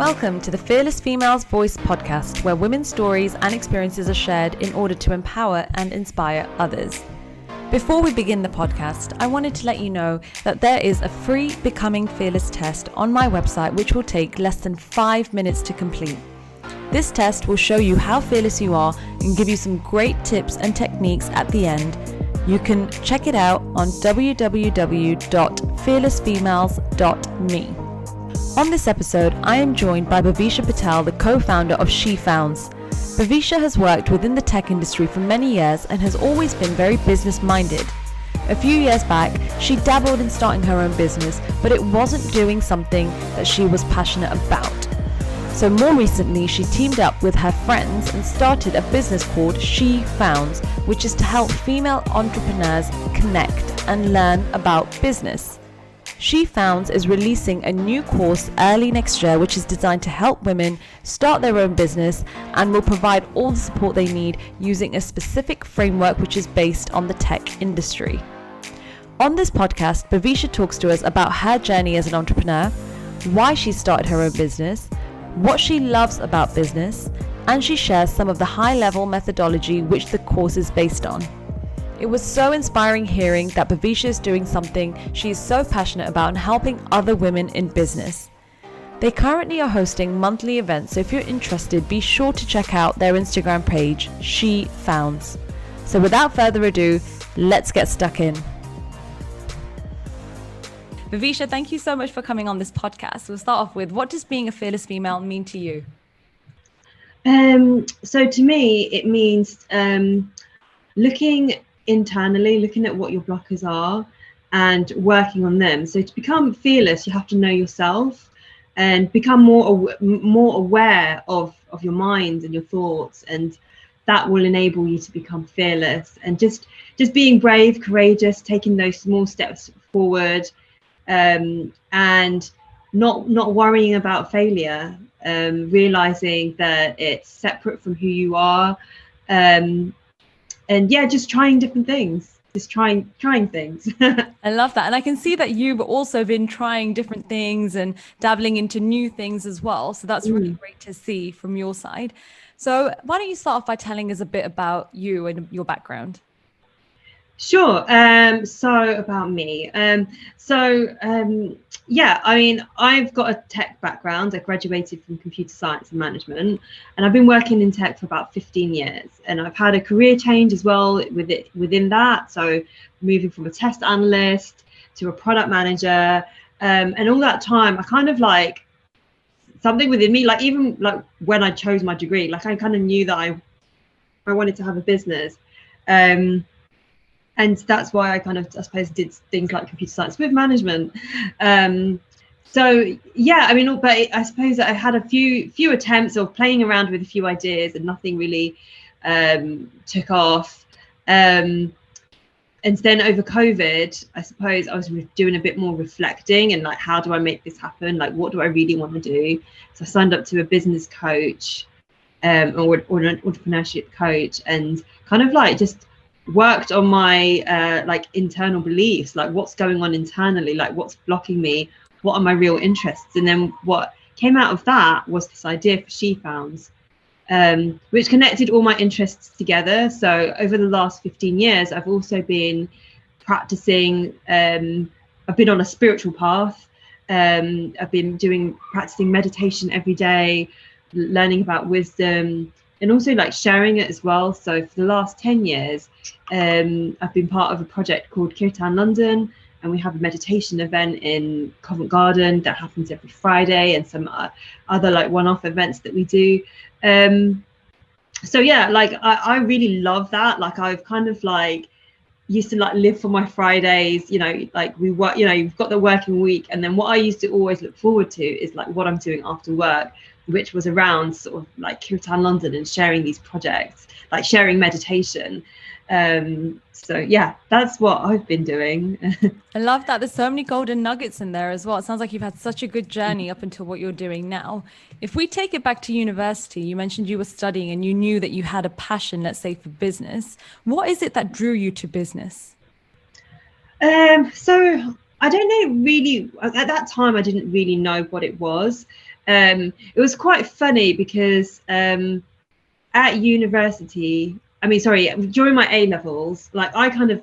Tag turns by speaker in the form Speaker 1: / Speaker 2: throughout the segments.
Speaker 1: Welcome to the Fearless Females Voice podcast, where women's stories and experiences are shared in order to empower and inspire others. Before we begin the podcast, I wanted to let you know that there is a free Becoming Fearless test on my website, which will take less than 5 minutes to complete. This test will show you how fearless you are and give you some great tips and techniques at the end. You can check it out on www.fearlessfemales.me. On this episode, I am joined by Bhavisha Patel, the co-founder of She Founds. Bhavisha has worked within the tech industry for many years and has always been very business-minded. A few years back, she dabbled in starting her own business, but it wasn't doing something that she was passionate about. So more recently, she teamed up with her friends and started a business called She Founds, which is to help female entrepreneurs connect and learn about business. She Founds is releasing a new course early next year, which is designed to help women start their own business and will provide all the support they need using a specific framework which is based on the tech industry. On this podcast, Bhavisha talks to us about her journey as an entrepreneur, why she started her own business, what she loves about business, and she shares some of the high-level methodology which the course is based on. It was so inspiring hearing that Bhavisha is doing something she is so passionate about and helping other women in business. They currently are hosting monthly events, so if you're interested, be sure to check out their Instagram page, She Founds. So without further ado, let's get stuck in. Bhavisha, thank you so much for coming on this podcast. We'll start off with, what does being a fearless female mean to you?
Speaker 2: So to me, it means looking internally, looking at what your blockers are and working on them. So to become fearless, you have to know yourself and become more aware of your mind and your thoughts, and that will enable you to become fearless. And just being brave, courageous, taking those small steps forward, and not worrying about failure, realizing that it's separate from who you are, and yeah, just trying different things, just trying things.
Speaker 1: I love that. And I can see that you've also been trying different things and dabbling into new things as well. So that's really great to see from your side. So why don't you start off by telling us a bit about you and your background?
Speaker 2: Sure. So about me. Yeah, I mean, I've got a tech background. I graduated from computer science and management, and I've been working in tech for about 15 years. And I've had a career change as well within that. So moving from a test analyst to a product manager, and all that time, I kind of like something within me, like even like when I chose my degree, like I kind of knew that I wanted to have a business. And that's why I suppose did things like computer science with management. So yeah, I mean, but I suppose I had a few attempts of playing around with a few ideas, and nothing really took off. And then over COVID, I suppose I was doing a bit more reflecting and like, how do I make this happen? Like, what do I really want to do? So I signed up to a business coach, or an entrepreneurship coach, and kind of like just worked on my like internal beliefs, like what's going on internally, like what's blocking me, what are my real interests. And then what came out of that was this idea for She Founds, which connected all my interests together. So over the last 15 years, I've also been practicing, I've been on a spiritual path. I've been practicing meditation every day, learning about wisdom, and also like sharing it as well. So for the last 10 years, I've been part of a project called Kirtan London, and we have a meditation event in Covent Garden that happens every Friday, and some other like one-off events that we do. So yeah, like I really love that. Like I've kind of like used to like live for my Fridays, you know, like we work, you know, you've got the working week, and then what I used to always look forward to is like what I'm doing after work, which was around sort of like Kirtan London and sharing these projects, like sharing meditation. So yeah, that's what I've been doing.
Speaker 1: I love that. There's so many golden nuggets in there as well. It sounds like you've had such a good journey up until what you're doing now. If we take it back to university, you mentioned you were studying and you knew that you had a passion, let's say, for business. What is it that drew you to business?
Speaker 2: So I don't know really, at that time I didn't really know what it was. it was quite funny because at university, during my A levels, like I kind of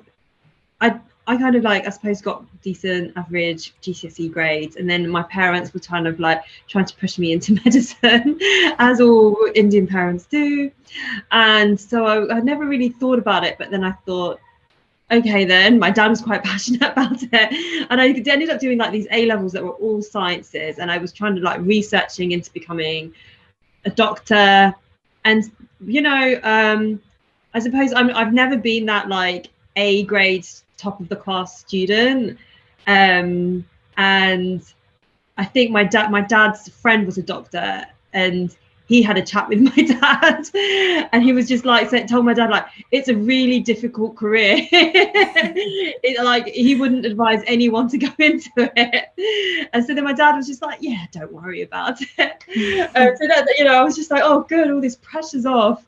Speaker 2: like, I suppose, got decent average GCSE grades, and then my parents were kind of like trying to push me into medicine, as all Indian parents do. And so I never really thought about it, but then I thought, okay, then my dad was quite passionate about it, and I ended up doing like these A levels that were all sciences, and I was trying to like researching into becoming a doctor. And I suppose I've never been that like A grade top of the class student, and I think my dad's friend was a doctor, and he had a chat with my dad, and he was just like told my dad like it's a really difficult career. Like he wouldn't advise anyone to go into it. And so then my dad was just like, yeah, don't worry about it. So that, I was just like, oh good, all this pressure's off.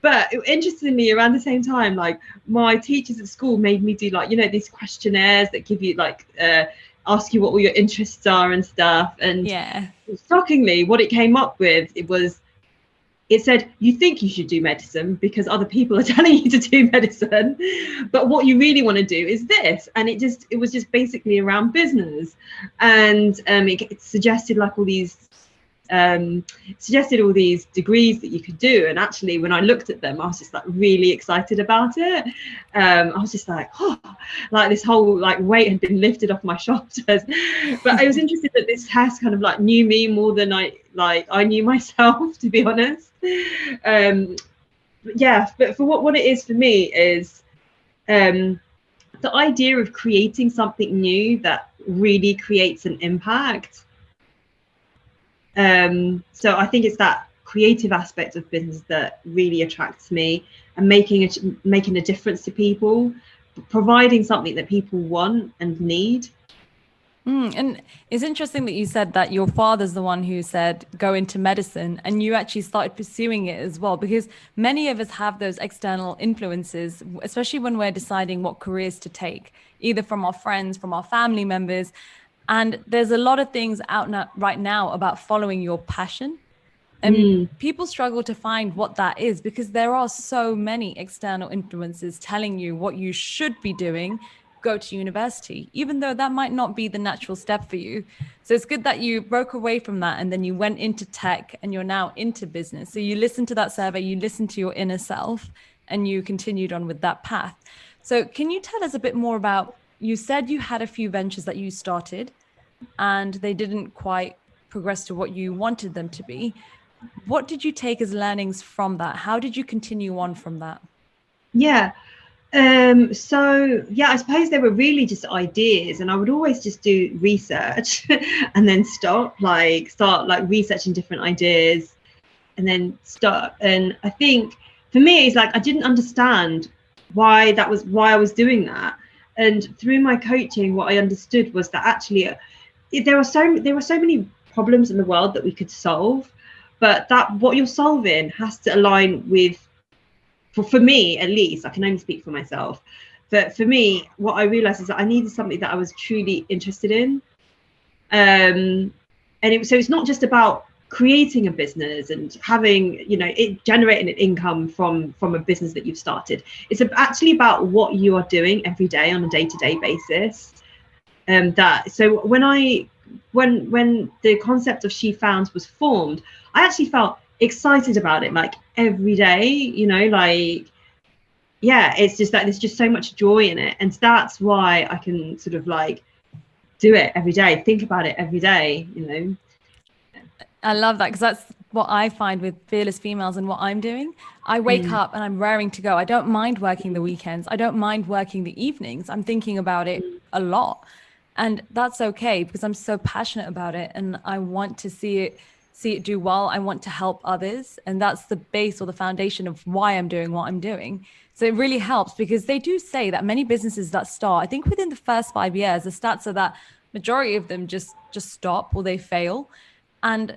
Speaker 2: But interestingly, around the same time, like my teachers at school made me do like, these questionnaires that give you like ask you what all your interests are and stuff. And shockingly, what it came up with, it said, you think you should do medicine because other people are telling you to do medicine, but what you really want to do is this. And it was just basically around business. And it suggested like all these degrees that you could do. And actually, when I looked at them, I was just like really excited about it. I was just like, oh, like this whole like weight had been lifted off my shoulders. But I was interested that this test kind of like knew me more than I knew myself, to be honest. But for what it is for me is the idea of creating something new that really creates an impact. So I think it's that creative aspect of business that really attracts me, and making a difference to people, providing something that people want and need.
Speaker 1: And it's interesting that you said that your father's the one who said go into medicine, and you actually started pursuing it as well, because many of us have those external influences, especially when we're deciding what careers to take, either from our friends, from our family members. And there's a lot of things out right now about following your passion. And people struggle to find what that is, because there are so many external influences telling you what you should be doing. Go to university, even though that might not be the natural step for you. So it's good that you broke away from that, and then you went into tech, and you're now into business. So you listened to that survey, you listened to your inner self, and you continued on with that path. So can you tell us a bit more about, you said you had a few ventures that you started and they didn't quite progress to what you wanted them to be. What did you take as learnings from that? How did you continue on from that?
Speaker 2: I suppose they were really just ideas, and I would always just do research and then start researching different ideas and then start. And I think for me, it's like I didn't understand why I was doing that. And through my coaching, what I understood was that actually there were so many problems in the world that we could solve, but that what you're solving has to align with, for me at least, I can only speak for myself, but for me, what I realized is that I needed something that I was truly interested in. So it's not just about creating a business and having, it generating an income from a business that you've started. It's actually about what you are doing every day on a day-to-day basis. So when the concept of She Founds was formed, I actually felt excited about it, like every day, it's just that there's just so much joy in it, and that's why I can sort of like do it every day, think about it every day.
Speaker 1: I love that, because that's what I find with Fearless Females and what I'm doing. I wake up and I'm raring to go. I don't mind working the weekends. I don't mind working the evenings. I'm thinking about it a lot. And that's okay, because I'm so passionate about it, and I want to see it do well. I want to help others. And that's the base or the foundation of why I'm doing what I'm doing. So it really helps, because they do say that many businesses that start, I think within the first 5 years, the stats are that majority of them just stop or they fail. And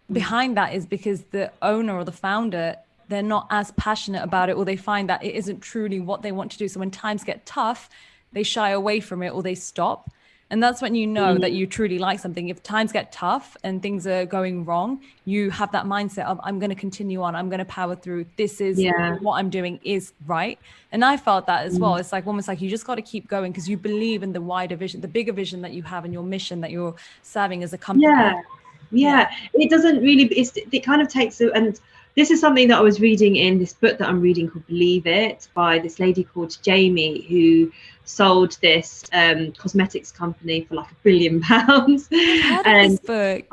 Speaker 1: behind that is because the owner or the founder, they're not as passionate about it, or they find that it isn't truly what they want to do. So when times get tough, they shy away from it or they stop. And that's when you know that you truly like something. If times get tough and things are going wrong, you have that mindset of, I'm going to continue on. I'm going to power through. This is what I'm doing is right. And I felt that as well. It's like almost like you just got to keep going because you believe in the wider vision, the bigger vision that you have and your mission that you're serving as a company.
Speaker 2: Yeah. It doesn't really, it kind of takes, and this is something that I was reading in this book that I'm reading called Believe It, by this lady called Jamie, who sold this cosmetics company for like £1 billion.
Speaker 1: I've heard of this book.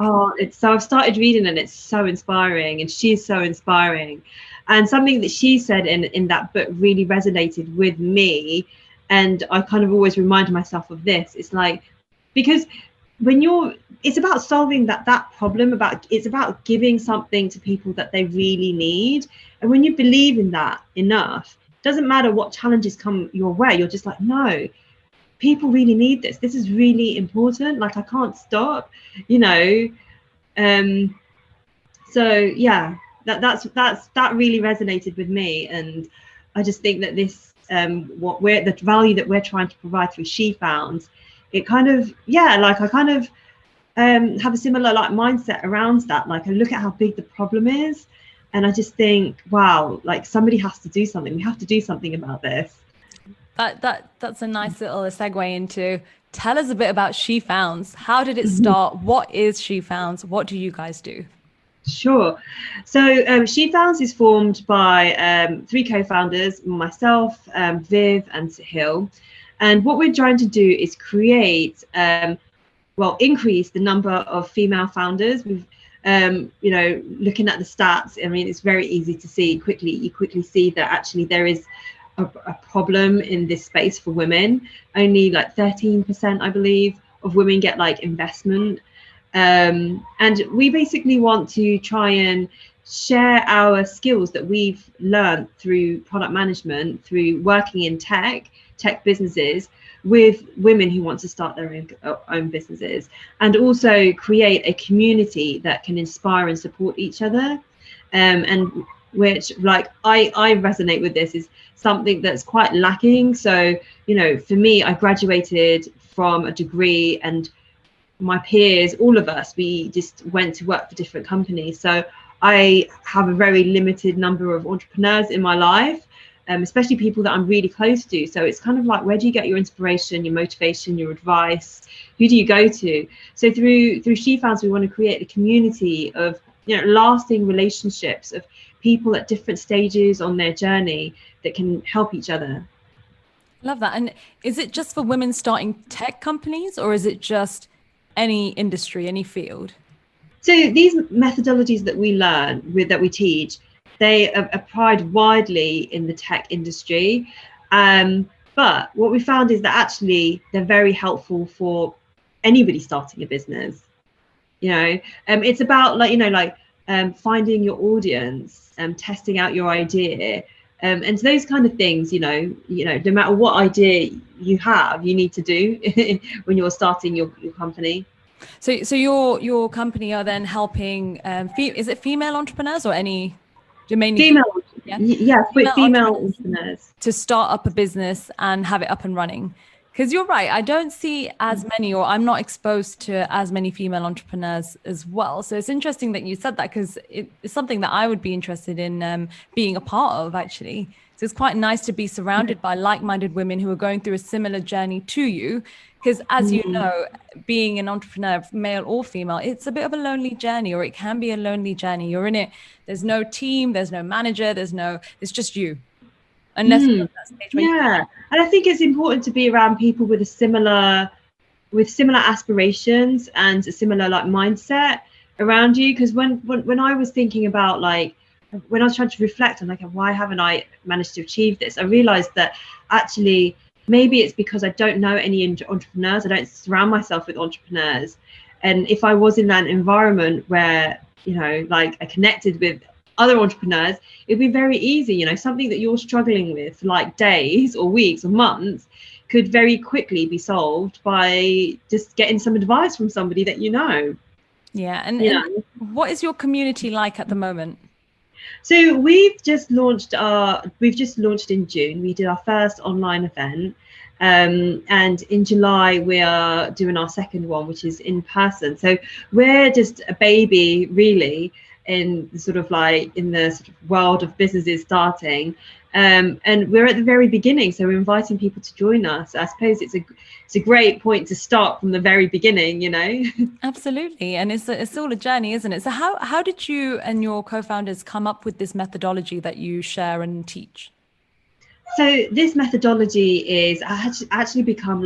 Speaker 2: So I've started reading and it's so inspiring, and she's so inspiring. And something that she said in that book really resonated with me. And I kind of always remind myself of this. It's like, because it's about solving that problem, it's about giving something to people that they really need. And when you believe in that enough, it doesn't matter what challenges come your way, you're just like, no, people really need this. This is really important. Like, I can't stop, so yeah, that really resonated with me. And I just think that this the value that we're trying to provide through She Founds, it kind of, I kind of have a similar mindset around that. Like, I look at how big the problem is, and I just think, wow, like, somebody has to do something. We have to do something about this.
Speaker 1: That's a nice little segue into, tell us a bit about She Founds. How did it start? What is She Founds? What do you guys do?
Speaker 2: Sure. So She Founds is formed by 3 co-founders, myself, Viv and Sahil. And what we're trying to do is create, increase the number of female founders. We've, looking at the stats, I mean, it's very easy to see you quickly see that actually there is a problem in this space for women. Only like 13%, I believe, of women get like investment. And we basically want to try and share our skills that we've learned through product management, through working in tech businesses, with women who want to start their own businesses, and also create a community that can inspire and support each other. And which, like, I resonate with this, is something that's quite lacking. So, for me, I graduated from a degree, and my peers, all of us, we just went to work for different companies. So I have a very limited number of entrepreneurs in my life, especially people that I'm really close to. So it's kind of like, where do you get your inspiration, your motivation, your advice? Who do you go to? So through She Founds, we want to create a community of lasting relationships of people at different stages on their journey that can help each other.
Speaker 1: Love that. And is it just for women starting tech companies, or is it just any industry, any field?
Speaker 2: So these methodologies that we learn that we teach, they are applied widely in the tech industry. But what we found is that actually they're very helpful for anybody starting a business. It's about finding your audience, testing out your idea, and those kind of things. No matter what idea you have, you need to do when you're starting your company.
Speaker 1: So your company are then helping, is it female entrepreneurs or any?
Speaker 2: Female entrepreneurs
Speaker 1: to start up a business and have it up and running. Because you're right, I don't see as many, or I'm not exposed to as many female entrepreneurs as well. So it's interesting that you said that, because it's something that I would be interested in being a part of, actually. So it's quite nice to be surrounded by like-minded women who are going through a similar journey to you. Because as you know, being an entrepreneur, male or female, it's a bit of a lonely journey, or it can be a lonely journey. You're in it. There's no team, there's no manager, it's just you. Unless you're at that stage where
Speaker 2: and I think it's important to be around people with similar aspirations and a similar mindset around you. Because when I was thinking about when I was trying to reflect on why haven't I managed to achieve this, I realized that actually maybe it's because I don't know any entrepreneurs. I don't surround myself with entrepreneurs. And if I was in that environment where I connected with other entrepreneurs, it'd be very easy. Something that you're struggling with for days or weeks or months could very quickly be solved by just getting some advice from somebody that
Speaker 1: Yeah. And what is your community like at the moment?
Speaker 2: So we've just launched in June. We did our first online event, And in July, we are doing our second one, which is in person. So we're just a baby, really, in the sort of world of businesses starting. And we're at the very beginning, so we're inviting people to join us. I suppose it's a great point to start from the very beginning, you know.
Speaker 1: Absolutely. And it's all a journey, isn't it? So how did you and your co-founders come up with this methodology that you share and teach?
Speaker 2: So this methodology is actually become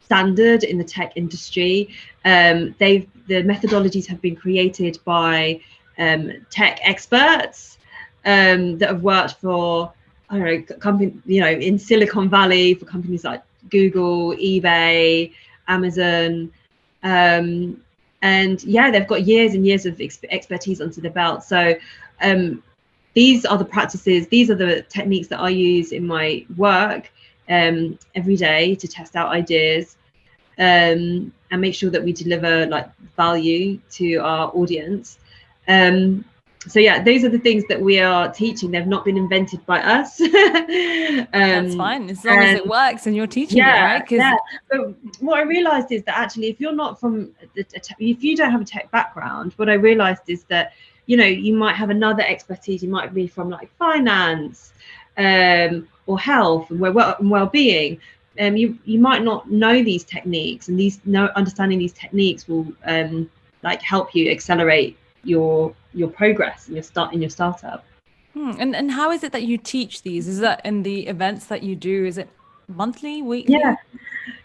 Speaker 2: standard in the tech industry. The methodologies have been created by tech experts that have worked for, I don't know, company, in Silicon Valley, for companies like Google, eBay, Amazon, and yeah, they've got years and years of expertise under their belt. So these are the practices, these are the techniques that I use in my work every day to test out ideas and make sure that we deliver value to our audience. So yeah, those are the things that we are teaching. They've not been invented by us.
Speaker 1: That's fine, as long as it works and you're teaching it, right?
Speaker 2: Yeah. But what I realized is that actually, if you're not from if you don't have a tech background, what I realized is that, you might have another expertise. You might be from finance or health and well-being. You might not know these techniques, and understanding these techniques will help you accelerate your progress in your startup.
Speaker 1: And how is it that you teach these? Is that in the events that you do? Is it monthly, weekly?
Speaker 2: Yeah.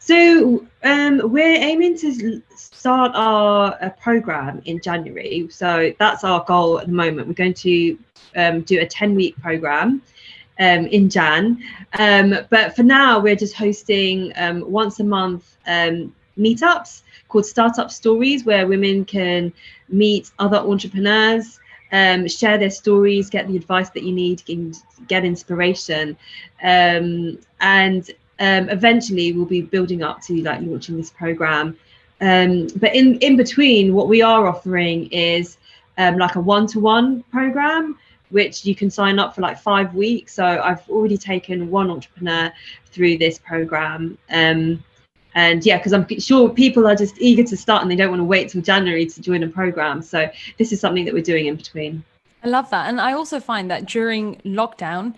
Speaker 2: So we're aiming to start our program in January. So that's our goal at the moment. We're going to do a 10-week program in Jan. But for now, we're just hosting once a month meetups called Startup Stories, where women can meet other entrepreneurs, share their stories, get the advice that you need, get inspiration. And eventually we'll be building up to launching this program. But in between, what we are offering is a one-to-one program, which you can sign up for 5 weeks. So I've already taken one entrepreneur through this program. And yeah, because I'm sure people are just eager to start and they don't want to wait till January to join a program. So this is something that we're doing in between.
Speaker 1: I love that. And I also find that during lockdown,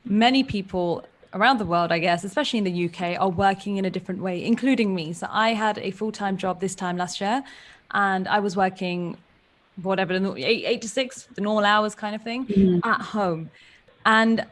Speaker 1: many people around the world, I guess, especially in the UK, are working in a different way, including me. So I had a full-time job this time last year, and I was working whatever, 8 to 6, the normal hours kind of thing, at home. And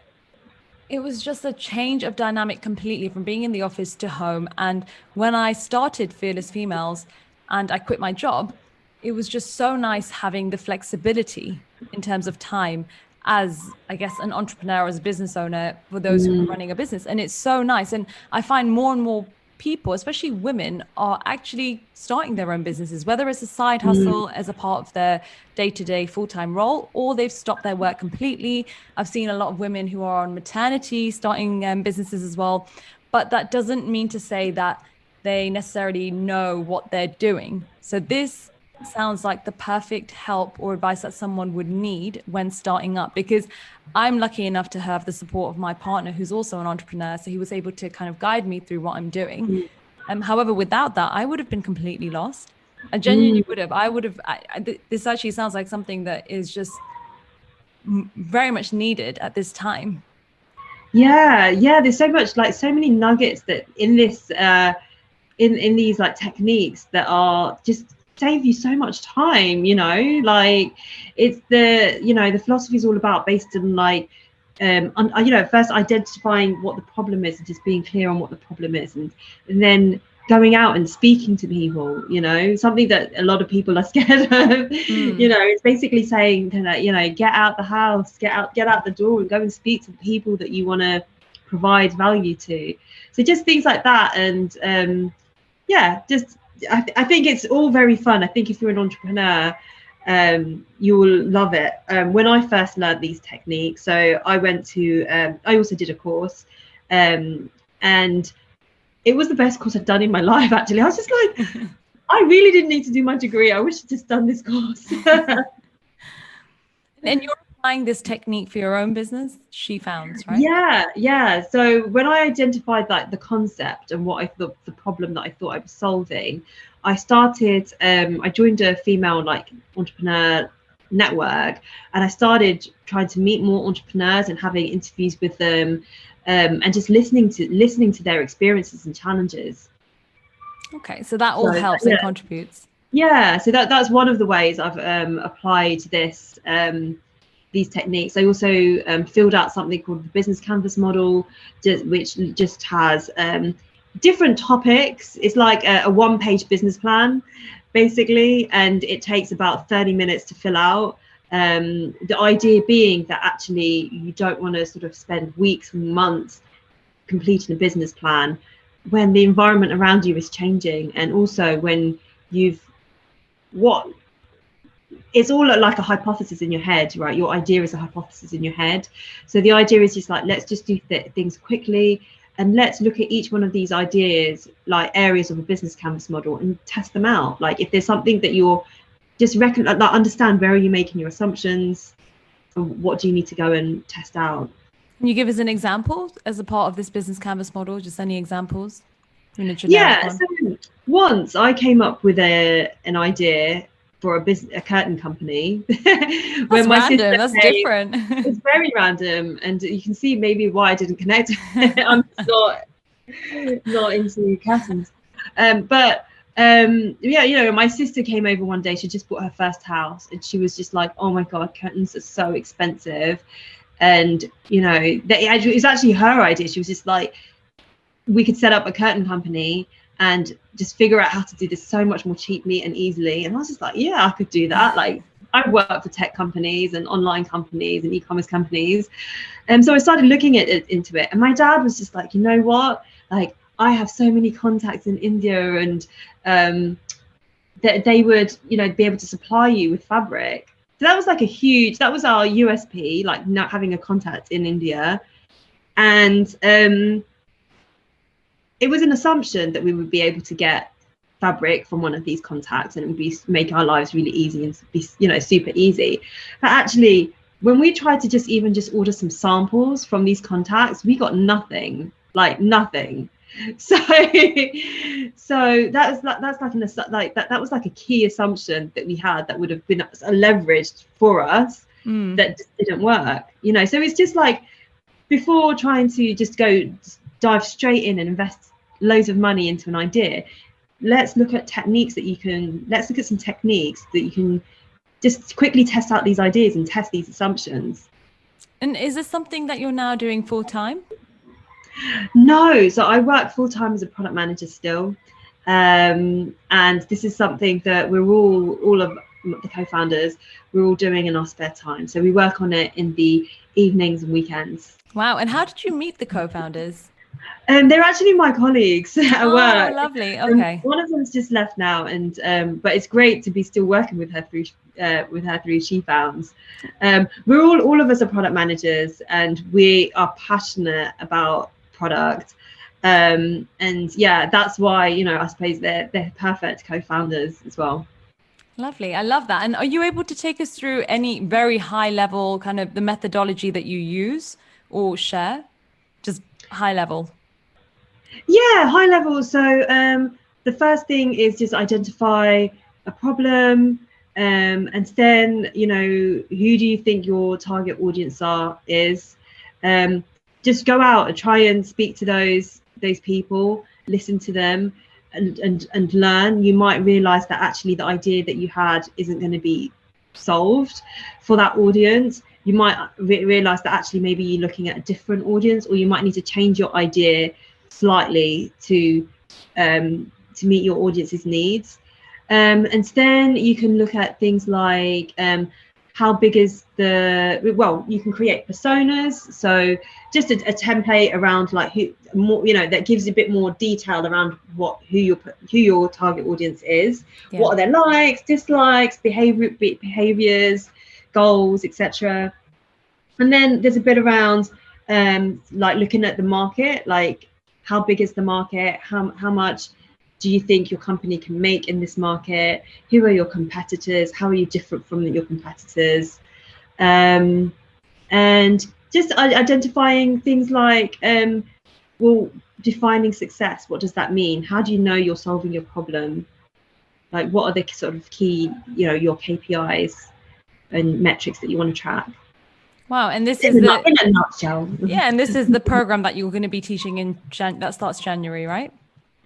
Speaker 1: it was just a change of dynamic completely from being in the office to home. And when I started Fearless Females and I quit my job, it was just so nice having the flexibility in terms of time as, I guess, an entrepreneur, as a business owner, for those who are running a business. And it's so nice. And I find more and more people, especially women, are actually starting their own businesses, whether it's a side hustle as a part of their day-to-day full-time role, or they've stopped their work completely. I've seen a lot of women who are on maternity starting businesses as well. But that doesn't mean to say that they necessarily know what they're doing. So this sounds like the perfect help or advice that someone would need when starting up, because I'm lucky enough to have the support of my partner, who's also an entrepreneur. So he was able to kind of guide me through what I'm doing. However, without that, I would have been completely lost. I genuinely would have. This actually sounds like something that is just very much needed at this time.
Speaker 2: Yeah. There's so much, so many nuggets that in this, in these techniques that are just save you so much time, it's the philosophy is all about based on first identifying what the problem is and just being clear on what the problem is, and then going out and speaking to people, something that a lot of people are scared of. It's basically saying that, get out the house, get out the door and go and speak to the people that you want to provide value to. So just things like that. And I think it's all very fun. I think if you're an entrepreneur, you will love it. When I first learned these techniques, so I went to, I also did a course, and it was the best course I'd done in my life, actually. I was just like, I really didn't need to do my degree. I wish I'd just done this course.
Speaker 1: And you're applying this technique for your own business, She Founds, right?
Speaker 2: Yeah. So when I identified like the concept and what I thought the problem that I thought I was solving, I started. I joined a female like entrepreneur network, and I started trying to meet more entrepreneurs and having interviews with them, and just listening to their experiences and challenges.
Speaker 1: Okay, so that all
Speaker 2: So
Speaker 1: helps and contributes.
Speaker 2: yeah, so that's one of the ways I've applied this. These techniques. I also filled out something called the business canvas model, which just has different topics. It's like a one-page business plan, basically, and it takes about 30 minutes to fill out. The idea being that actually you don't want to sort of spend weeks and months completing a business plan when the environment around you is changing, and also when it's all like a hypothesis in your head, right? Your idea is a hypothesis in your head. So the idea is just like, let's just do things quickly, and let's look at each one of these ideas, like areas of a business canvas model, and test them out. Like if there's something that you're just understand, where are you making your assumptions, and what do you need to go and test out?
Speaker 1: Can you give us an example as a part of this business canvas model? Just any examples?
Speaker 2: Yeah. So once I came up with an idea for a curtain company.
Speaker 1: That's random. That's different.
Speaker 2: It's very random, and you can see maybe why I didn't connect. I'm not into curtains. Yeah, my sister came over one day. She just bought her first house, and she was just like, "Oh my God, curtains are so expensive." And it was actually her idea. She was just like, we could set up a curtain company and just figure out how to do this so much more cheaply and easily. And I was just like, yeah, I could do that. Like, I work for tech companies and online companies and e-commerce companies. And so I started looking into it. And my dad was just like, you know what? Like, I have so many contacts in India, and that they would, be able to supply you with fabric. So that was like that was our USP, like not having a contact in India. And it was an assumption that we would be able to get fabric from one of these contacts, and it would make our lives really easy and be, super easy. But actually, when we tried to just order some samples from these contacts, we got nothing, like nothing. So that was like a key assumption that we had that would have been leveraged for us, that just didn't work. So it's just like, before trying to just dive straight in and invest loads of money into an idea, let's look at some techniques that you can just quickly test out these ideas and test these assumptions.
Speaker 1: And is this something that you're now doing full time?
Speaker 2: No, so I work full time as a product manager still, and this is something that we're all of the co-founders, we're all doing in our spare time. So we work on it in the evenings and weekends.
Speaker 1: Wow. And how did you meet the co-founders?
Speaker 2: They're actually my colleagues at work.
Speaker 1: Oh, lovely. Okay.
Speaker 2: One of them's just left now, and but it's great to be still working with her through She Founds. We're all of us are product managers, and we are passionate about product. And yeah, that's why, I suppose they're perfect co-founders as well.
Speaker 1: Lovely. I love that. And are you able to take us through any very high level kind of the methodology that you use or share? Just high level.
Speaker 2: Yeah, high level. So the first thing is just identify a problem, and then, who do you think your target audience is? Just go out and try and speak to those people, listen to them, and learn. You might realize that actually the idea that you had isn't going to be solved for that audience. You might realize that actually maybe you're looking at a different audience, or you might need to change your idea slightly to meet your audience's needs. And then you can look at things like how big is you can create personas. So just a template around like that gives a bit more detail around who your target audience is. Yeah. What are their likes, dislikes, behaviors, goals, etc. And then there's a bit around like looking at the market, like how big is the market, how much do you think your company can make in this market, who are your competitors, how are you different from your competitors, And just identifying things like, well, defining success. What does that mean? How do you know you're solving your problem? Like, what are the sort of key, your KPIs and metrics that you want to track?
Speaker 1: Wow. And this
Speaker 2: in a nutshell.
Speaker 1: Yeah. And this is the program that you're going to be teaching in that starts January, right?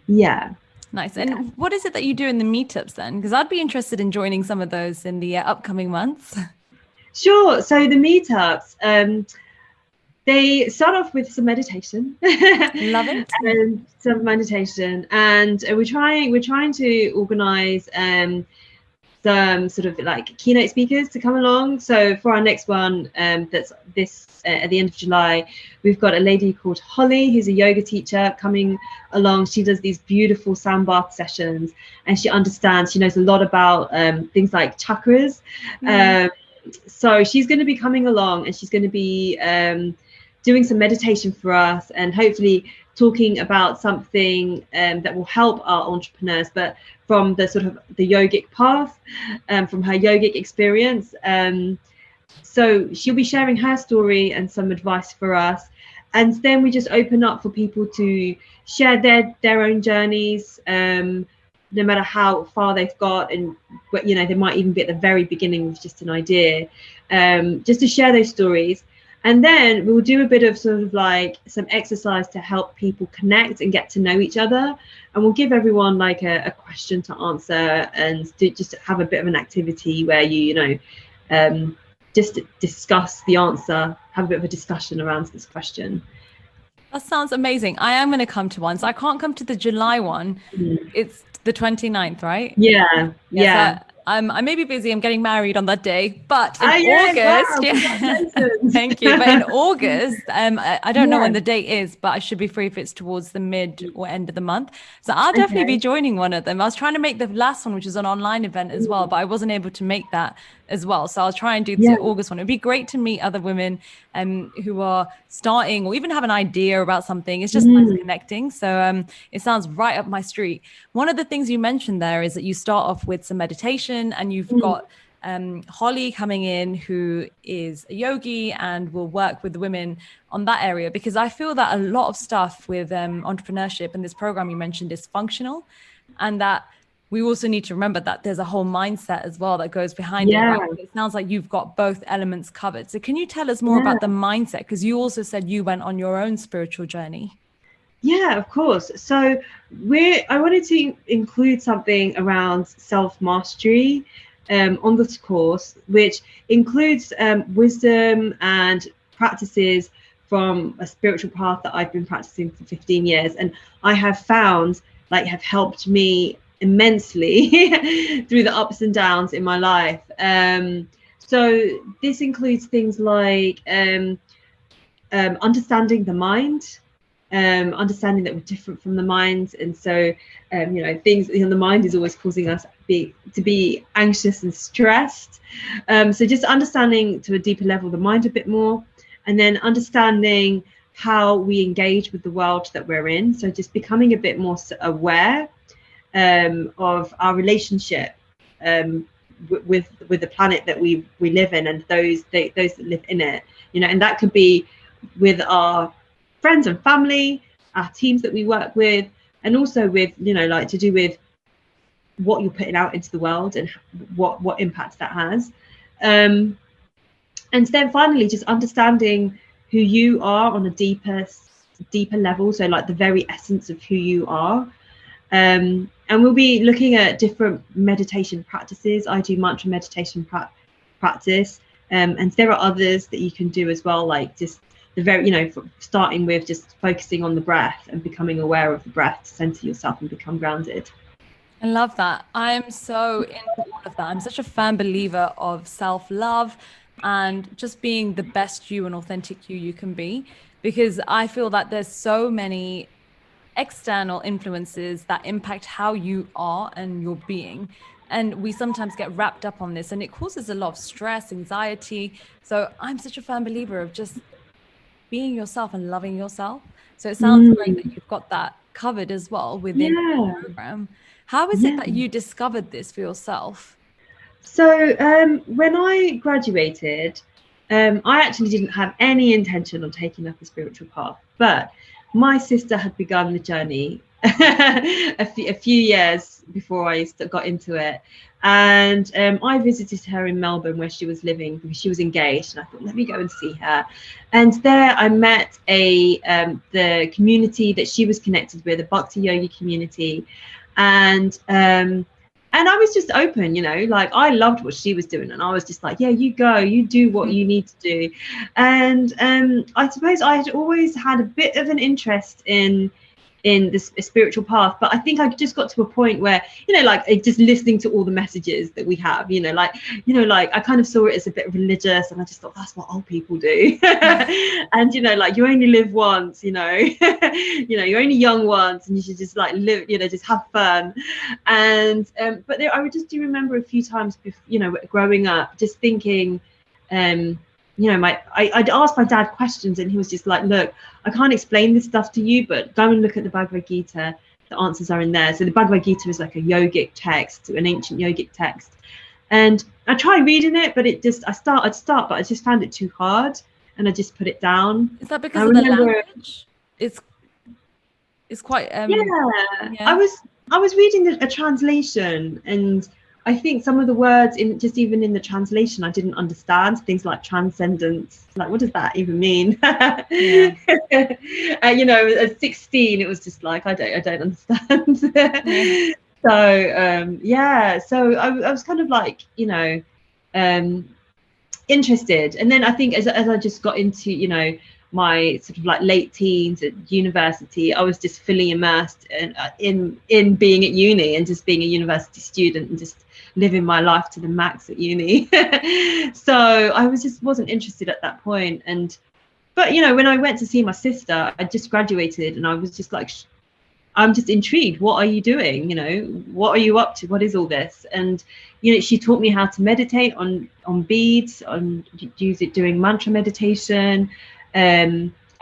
Speaker 2: Yeah.
Speaker 1: Nice. And what is it that you do in the meetups then? Because I'd be interested in joining some of those in the upcoming months.
Speaker 2: Sure. So the meetups, they start off with some meditation.
Speaker 1: Love it.
Speaker 2: And some meditation, and we're trying to organize some sort of like keynote speakers to come along. So for our next one, that's this at the end of July, we've got a lady called Holly, who's a yoga teacher, coming along. She does these beautiful sound bath sessions, and she knows a lot about things like chakras. So she's going to be coming along, and she's going to be doing some meditation for us, and hopefully talking about something that will help our entrepreneurs, but from the sort of the yogic path, from her yogic experience. So she'll be sharing her story and some advice for us. And then we just open up for people to share their own journeys, no matter how far they've got, and they might even be at the very beginning with just an idea, just to share those stories. And then we'll do a bit of sort of like some exercise to help people connect and get to know each other. And we'll give everyone like a question to answer, and just have a bit of an activity where just discuss the answer, have a bit of a discussion around this question.
Speaker 1: That sounds amazing. I am going to come to one. So I can't come to the July one. It's the 29th, right?
Speaker 2: Yeah.
Speaker 1: So I may be busy. I'm getting married on that day, but in August, thank you. But in August, I don't know when the date is, but I should be free if it's towards the mid or end of the month. So I'll definitely be joining one of them. I was trying to make the last one, which is an online event as well, but I wasn't able to make that as well. So I'll try and do the August one. It'd be great to meet other women who are starting or even have an idea about something. It's just nice connecting. So it sounds right up my street. One of the things you mentioned there is that you start off with some meditation, and you've got Holly coming in, who is a yogi and will work with the women on that area, because I feel that a lot of stuff with entrepreneurship and this program you mentioned is functional, and that we also need to remember that there's a whole mindset as well that goes behind it. Right? It sounds like you've got both elements covered. So can you tell us more about the mindset? Because you also said you went on your own spiritual journey.
Speaker 2: Yeah, of course. So I wanted to include something around self-mastery on this course, which includes wisdom and practices from a spiritual path that I've been practicing for 15 years. And I have found have helped me immensely through the ups and downs in my life. So this includes things like understanding the mind, understanding that we're different from the mind, and so things the mind is always causing us to be anxious and stressed. So just understanding to a deeper level the mind a bit more, and then understanding how we engage with the world that we're in. So just becoming a bit more aware of our relationship with the planet that we live in, and those that live in it. And that could be with our friends and family, our teams that we work with, and also with to do with what you're putting out into the world and what impact that has. And then finally, just understanding who you are on a deeper level, so like the very essence of who you are. And we'll be looking at different meditation practices. I do mantra meditation practice, and there are others that you can do as well, like just the very, starting with just focusing on the breath and becoming aware of the breath to center yourself and become grounded.
Speaker 1: I love that. I am so into all of that. I'm such a firm believer of self-love and just being the best you and authentic you can be, because I feel that there's so many external influences that impact how you are and your being. And we sometimes get wrapped up on this, and it causes a lot of stress, anxiety. So I'm such a firm believer of just being yourself and loving yourself. So it sounds great that you've got that covered as well within the program. How is it that you discovered this for yourself?
Speaker 2: So when I graduated, I actually didn't have any intention on taking up a spiritual path, but my sister had begun the journey a few years before I got into it. And I visited her in Melbourne where she was living because she was engaged, and I thought, let me go and see her. And there I met the community that she was connected with, a Bhakti Yogi community. And I was just open, you know, like I loved what she was doing, and I was just like, yeah, you go, you do what you need to do. And I suppose I had always had a bit of an interest in this spiritual path, but I think I just got to a point where, you know, like just listening to all the messages that we have, you know, like I kind of saw it as a bit religious, and I just thought that's what old people do. And you know, like you only live once, you know. You know, you're only young once, and you should just like live, you know, just have fun. And but there, I would just do remember a few times, you know, growing up, just thinking, you know, I'd ask my dad questions, and he was just like, look, I can't explain this stuff to you, but go and look at the Bhagavad Gita. The answers are in there. So the Bhagavad Gita is like a yogic text, an ancient yogic text. And I tried reading it, but it just, I'd start, but I just found it too hard, and I just put it down.
Speaker 1: Is that because of the language? It's quite
Speaker 2: yeah. I was reading a translation, and I think some of the words even in the translation I didn't understand. Things like transcendence, like what does that even mean? Yeah. You know, at 16 it was just like I don't understand. Yeah. So so I was kind of like, you know, interested. And then I think as I just got into, you know, my sort of like late teens at university, I was just fully immersed in being at uni and just being a university student and just living my life to the max at uni. So I wasn't interested at that point. But you know, when I went to see my sister, I just graduated, and I was just like, I'm just intrigued. What are you doing? You know, what are you up to? What is all this? And you know, she taught me how to meditate on beads, on use it doing mantra meditation.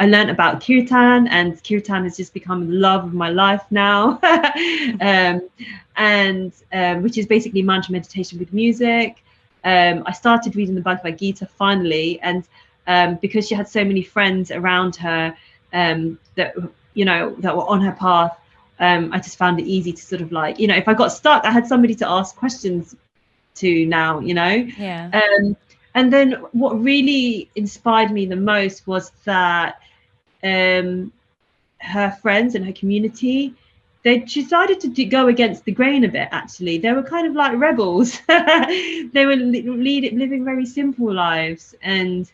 Speaker 2: I learned about kirtan, and kirtan has just become the love of my life now. Which is basically mantra meditation with music. I started reading the Bhagavad Gita finally, and because she had so many friends around her that, you know, that were on her path, I just found it easy to sort of like, you know, if I got stuck, I had somebody to ask questions to now, you know.
Speaker 1: Yeah.
Speaker 2: And then what really inspired me the most was that her friends and her community, they decided to go against the grain a bit. Actually, they were kind of like rebels. They were living very simple lives, and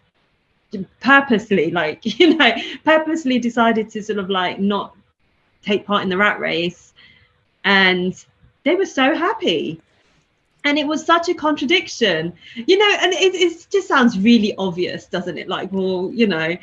Speaker 2: purposely, like, you know, purposely decided to sort of like not take part in the rat race, and they were so happy. And it was such a contradiction, you know, and it just sounds really obvious, doesn't it? Like, well, you know.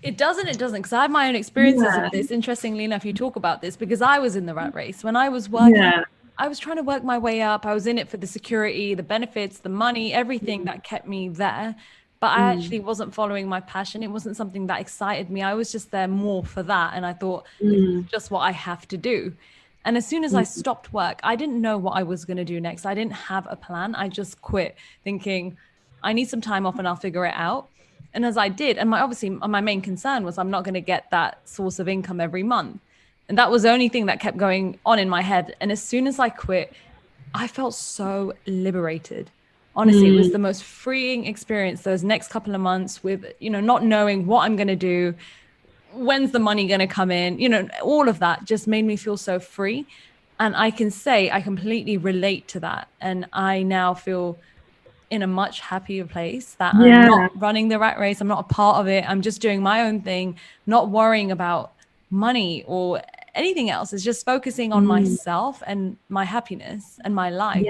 Speaker 1: It doesn't, because I have my own experiences of this. Interestingly enough, you talk about this because I was in the rat race. When I was working, I was trying to work my way up. I was in it for the security, the benefits, the money, everything that kept me there. But I actually wasn't following my passion. It wasn't something that excited me. I was just there more for that. And I thought, this is just what I have to do. And as soon as I stopped work, I didn't know what I was going to do next. I didn't have a plan. I just quit thinking, I need some time off and I'll figure it out. And as I did, and my main concern was I'm not going to get that source of income every month. And that was the only thing that kept going on in my head. And as soon as I quit, I felt so liberated. Honestly, it was the most freeing experience those next couple of months with, you know, not knowing what I'm going to do. When's the money going to come in? You know, all of that just made me feel so free. And I can say I completely relate to that. And I now feel in a much happier place that I'm not running the rat race. I'm not a part of it. I'm just doing my own thing, not worrying about money or anything else. It's just focusing on myself and my happiness and my life.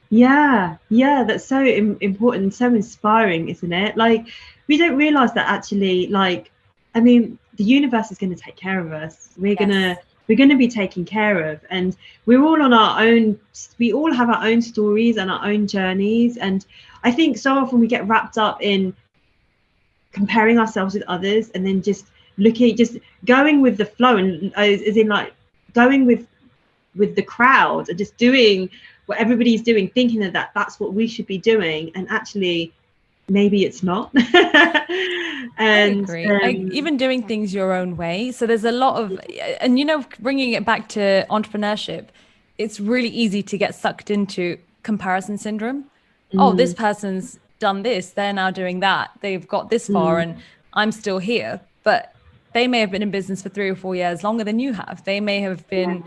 Speaker 2: Yeah, that's so important, so inspiring, isn't it? Like, we don't realize that actually, like, I mean, the universe is going to take care of us. We're going to be taken care of, and we're all on our own. We all have our own stories and our own journeys. And I think so often we get wrapped up in comparing ourselves with others, and then just going with the flow, and as in like going with the crowd and just doing what everybody's doing, thinking that's what we should be doing. And actually, maybe it's not.
Speaker 1: I
Speaker 2: And
Speaker 1: agree. Even doing things your own way. So there's a lot of, and bringing it back to entrepreneurship, it's really easy to get sucked into comparison syndrome. Oh, this person's done this, they're now doing that. They've got this far and I'm still here. But they may have been in business for 3 or 4 years longer than you have. They may have been,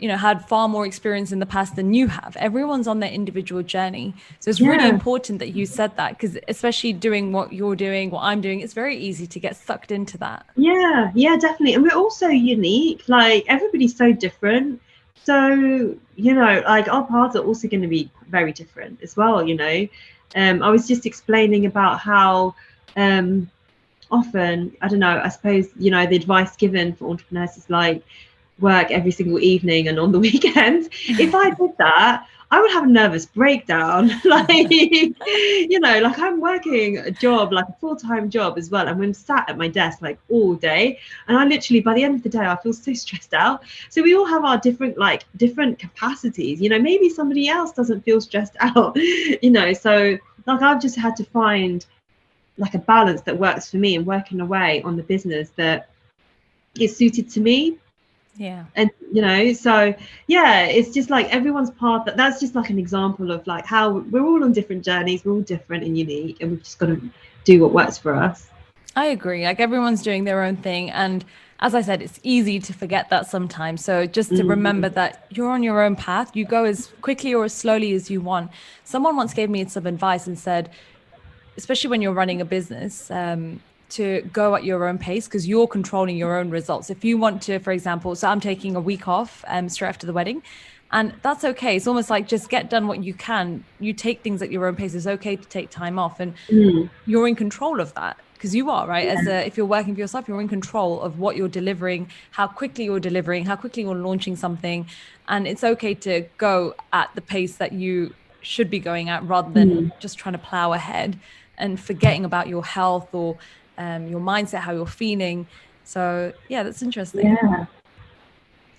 Speaker 1: had far more experience in the past than you have. Everyone's on their individual journey. So it's really important that you said that, because especially doing what you're doing, what I'm doing, it's very easy to get sucked into that.
Speaker 2: Yeah, definitely. And we're also unique. Like, everybody's so different. So, like, our paths are also going to be very different as well, I was just explaining about how often, I don't know, I suppose, the advice given for entrepreneurs is like, work every single evening and on the weekends. If I did that, I would have a nervous breakdown. Like, like I'm working a job, like a full-time job as well. And I'm sat at my desk like all day. And I literally, by the end of the day, I feel so stressed out. So we all have our different capacities. Maybe somebody else doesn't feel stressed out, so like I've just had to find like a balance that works for me and working away on the business that is suited to me.
Speaker 1: Yeah.
Speaker 2: And so it's just like everyone's path. That's just like an example of like how we're all on different journeys, we're all different and unique, and we've just got to do what works for us.
Speaker 1: I agree. Like, everyone's doing their own thing, and as I said, it's easy to forget that sometimes. So just to remember that you're on your own path, you go as quickly or as slowly as you want. Someone once gave me some advice and said, especially when you're running a business, to go at your own pace, because you're controlling your own results. If you want to, for example, so I'm taking a week off straight after the wedding, and that's okay. It's almost like just get done what you can. You take things at your own pace. It's okay to take time off, and you're in control of that, because you are, right? If you're working for yourself, you're in control of what you're delivering, how quickly you're delivering, how quickly you're launching something. And it's okay to go at the pace that you should be going at, rather than just trying to plow ahead and forgetting about your health or your mindset, how you're feeling. So that's interesting.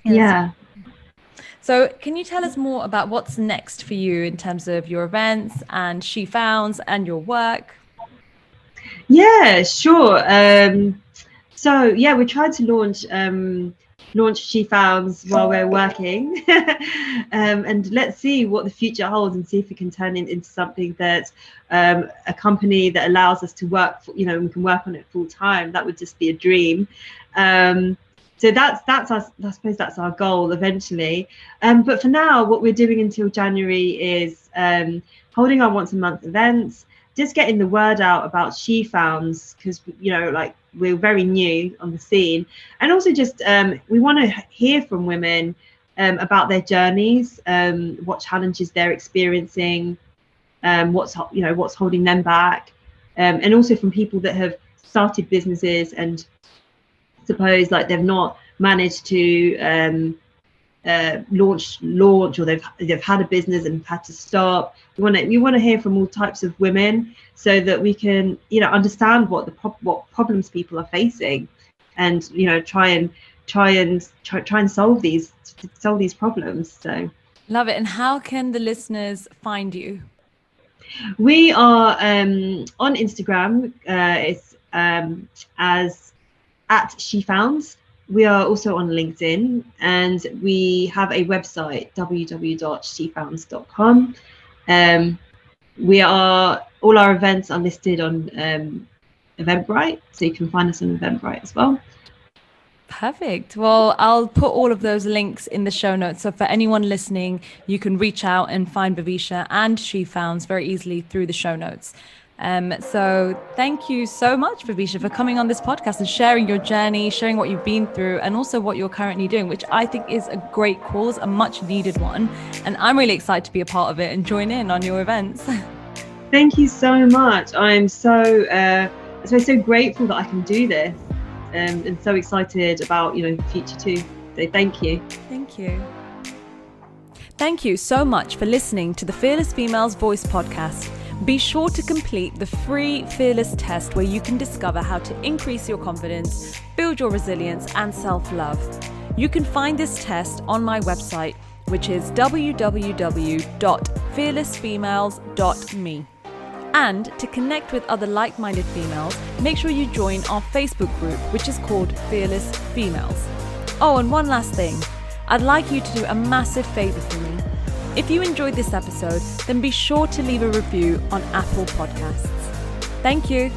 Speaker 2: Yeah.
Speaker 1: So can you tell us more about what's next for you in terms of your events and She Founds and your work?
Speaker 2: Yeah, sure. So we tried to launch She Founds while we're working, and let's see what the future holds, and see if we can turn it into something that's a company that allows us to work, we can work on it full time. That would just be a dream. So that's us. I suppose that's our goal eventually. But for now, what we're doing until January is holding our once a month events, just getting the word out about She Founds, because like we're very new on the scene, and also just we want to hear from women about their journeys, what challenges they're experiencing, what's holding them back, and also from people that have started businesses and suppose like they've not managed to launch, or they've had a business and had to stop. We want to hear from all types of women, so that we can understand what problems people are facing, and try and solve these problems. So
Speaker 1: love it. And how can the listeners find you?
Speaker 2: We are on Instagram. It's as at She Founds. We are also on LinkedIn, and we have a website, www.shefounds.com. All our events are listed on Eventbrite, so you can find us on Eventbrite as well.
Speaker 1: Perfect. Well, I'll put all of those links in the show notes. So for anyone listening, you can reach out and find Bhavisha and She Founds very easily through the show notes. So thank you so much, Bhavisha, for coming on this podcast and sharing your journey, sharing what you've been through, and also what you're currently doing, which I think is a great cause, a much needed one. And I'm really excited to be a part of it and join in on your events.
Speaker 2: Thank you so much. I'm so grateful that I can do this, and so excited about the future too. So thank you.
Speaker 1: Thank you. Thank you so much for listening to the Fearless Females Voice podcast. Be sure to complete the free Fearless test, where you can discover how to increase your confidence, build your resilience, and self-love. You can find this test on my website, which is www.fearlessfemales.me. And to connect with other like-minded females, make sure you join our Facebook group, which is called Fearless Females. Oh, and one last thing. I'd like you to do a massive favour for me. If you enjoyed this episode, then be sure to leave a review on Apple Podcasts. Thank you.